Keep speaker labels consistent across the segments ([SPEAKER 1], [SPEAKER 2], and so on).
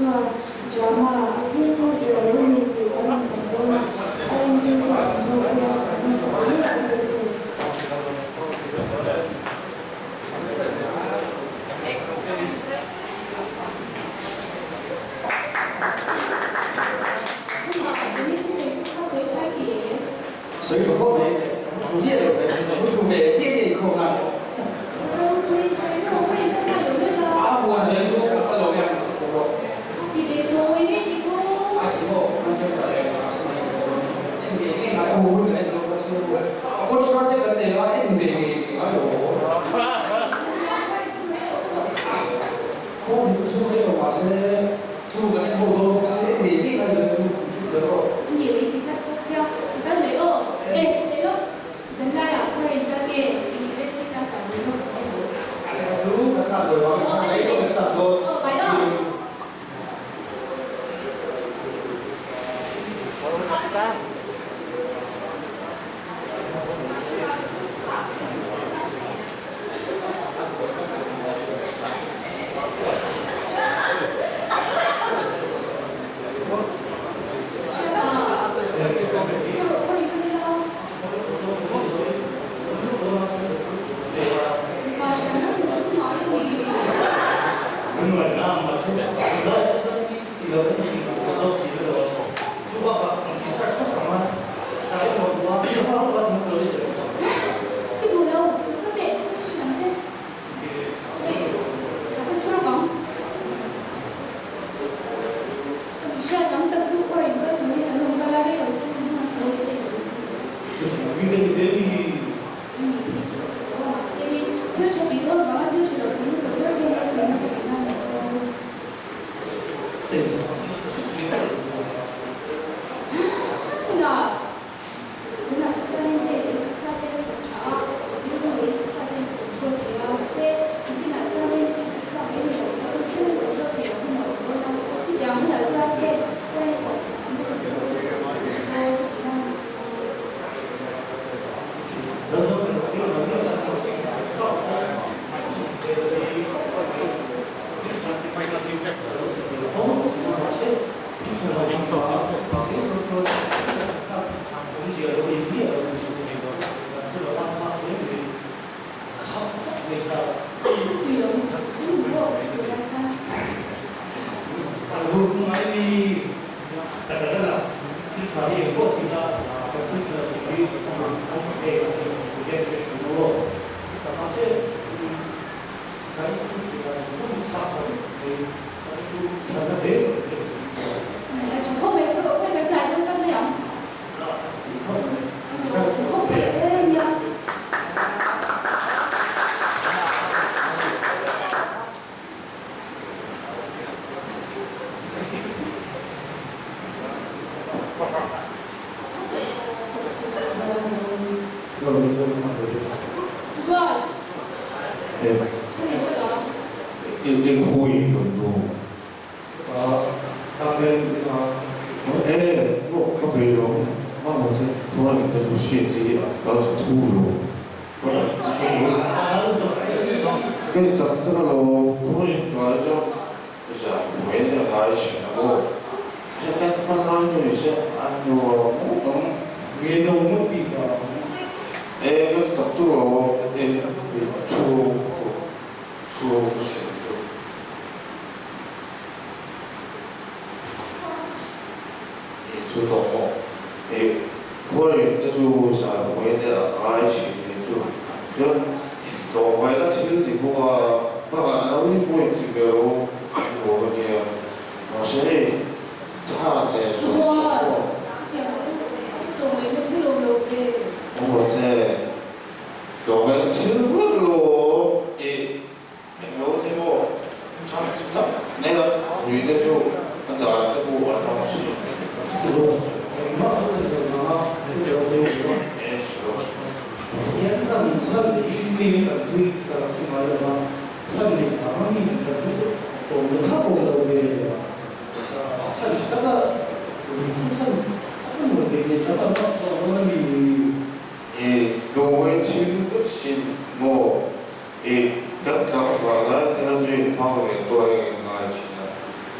[SPEAKER 1] chuan drama thil ko zira lo ni ti kan chang do na ai ni ta no ya ni ta ni an be se
[SPEAKER 2] 水土不服，土地有谁？不土地，谢谢你扣那。啊，不管谁出，那流量不够。啊，以后那就是你拿我们来做个师傅，我知道这个得了，你那有。我们出这个话是出个那好多是你那个是出的咯。
[SPEAKER 3] 你那个不是啊？但没有，哎，没有，现在呀，或者你那个，你那个是干啥的？
[SPEAKER 2] 猪跟他对方，谁做个差不多。
[SPEAKER 3] 哦，白的。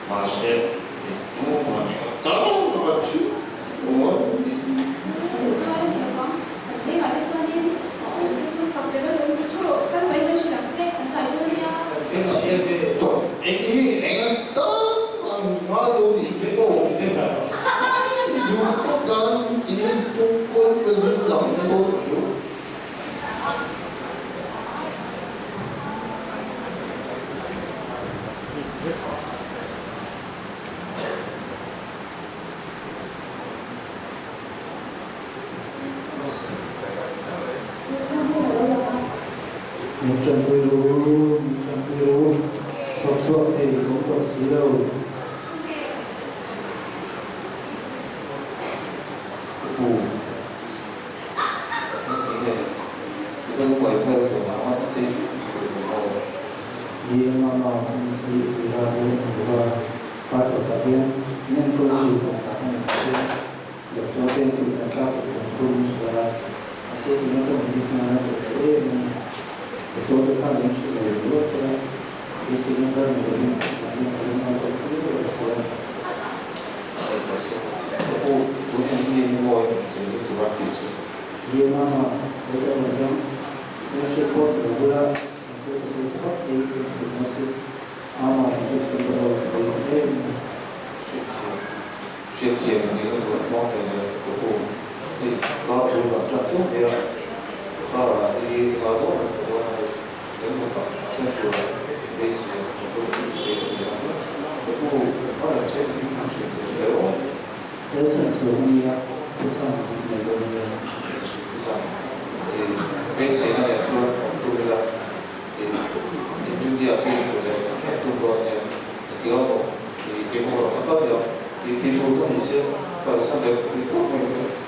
[SPEAKER 4] 마시 또 많이가 다른 것 같이 뭐 또 애기 애가 딱 말로 이제도 다른 뒤에 조금 남고
[SPEAKER 2] mình chuẩn bị luôn thật sự thì cũng có xí đâu
[SPEAKER 4] 오 이거 뭐야 이거 나한테
[SPEAKER 2] ये मामा से विरा हुआ बात होता है इन को ही साथ में जब तो दिन की नका को मुस्कुरा ऐसे इन को भी खाना तो तो देखा नहीं शुरू हुआ सर इस इन का मुझे नहीं को शुरू
[SPEAKER 4] 또 돈이 뭐 이제 들어갈 있어
[SPEAKER 2] ये मामा से तो मतलब मुझे को बोला तो से बहुत एक मुझे मामा मुझे तो बोलते
[SPEAKER 4] 실제 우리가 뭐 그거 이 가도가 자체야 이 가도 너무 다 생각으로 베이스 그리고 하나 제일 중요한
[SPEAKER 2] 그래서 저희가 항상 내가
[SPEAKER 4] 베이스에 대해서 우리가 인디아 제도에 했던 거에 기억으로 이 기본으로 어떠냐 이 기본은 이제 상대 리포트에서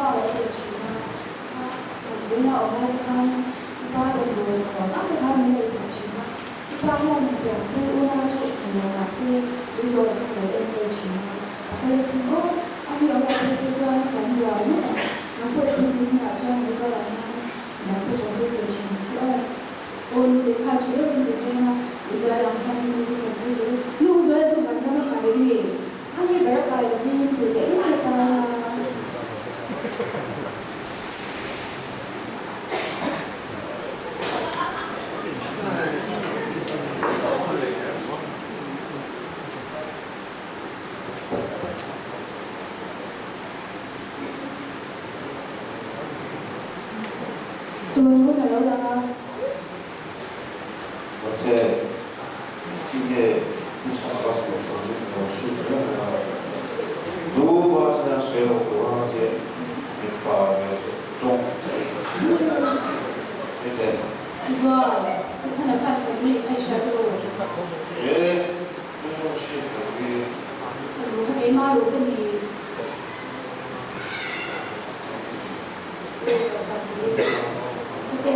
[SPEAKER 1] 爸来的钱啊，回到我们看爸的路，我那个他们的事情啊，爸要你表不那就你那是就是说他们的钱啊，或者是哦，你有没有是这样感觉啊？然后出去啊，这样子来啊，然后就会有钱之后，
[SPEAKER 3] 我们得看除了跟这些呢，就是来让他们那个怎么样，路上就反正他们改的。
[SPEAKER 1] 你不要改你不对，你改啊。对，我来了啊。
[SPEAKER 4] 어때 이게 무창하고 수준이나 누구나 쇠놓고 이제 밑밥에서 좀 이제
[SPEAKER 3] 一个我参加看什么里开学的我，
[SPEAKER 4] 예 조금씩 여기
[SPEAKER 3] 我他给马路跟你。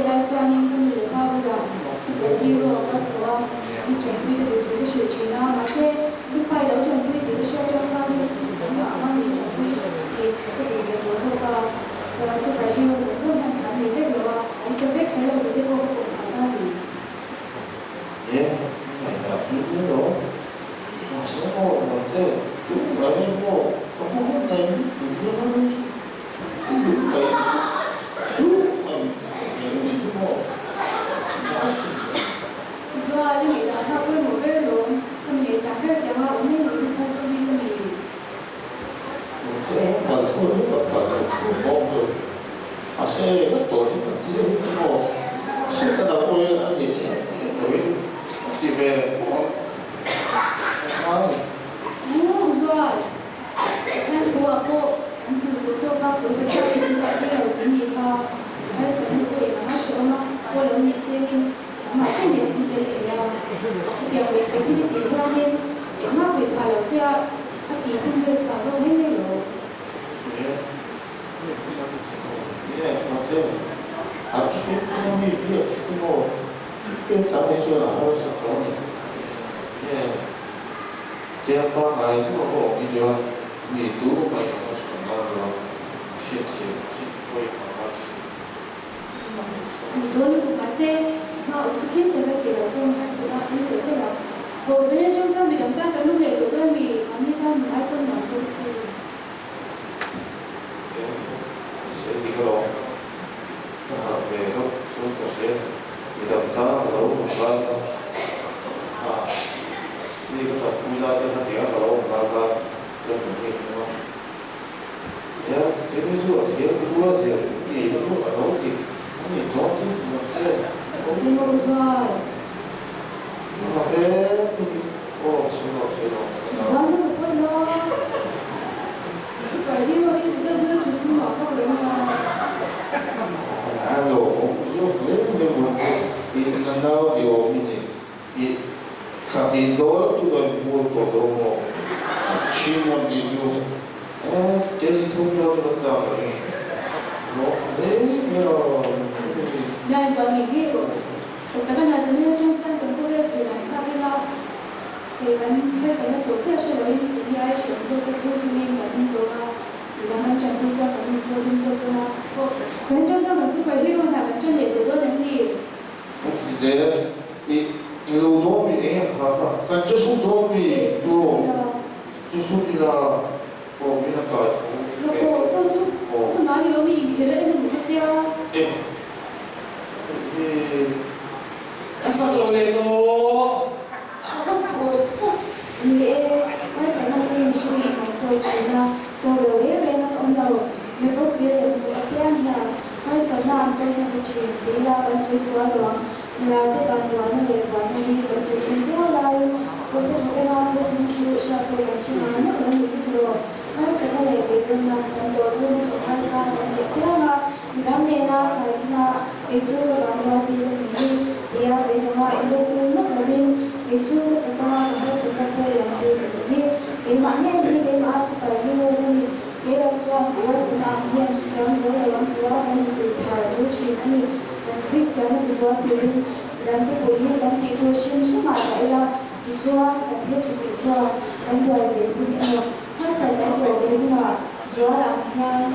[SPEAKER 3] 在专业跟你话不了，是个比如我说你准备的这个事情啊，那些你快乐准备这个小张方面，那你准备给这个多少个，主要是在因为是这样谈的这个啊，还是被开了的这个不那里。
[SPEAKER 4] 예, 그러니까 주로 서로 먼저 좀 말고 조금만 더 운동하는 수.
[SPEAKER 1] Lera chuan Harsana hian Shrang Zalawan Pia and Thar Joshi ani dan Christian ti chuan Pin dan te pui dan ti to shin suma ila ti chuan kan the ti chuan dan boy le ni ano Harsan dan boy le na zuala hian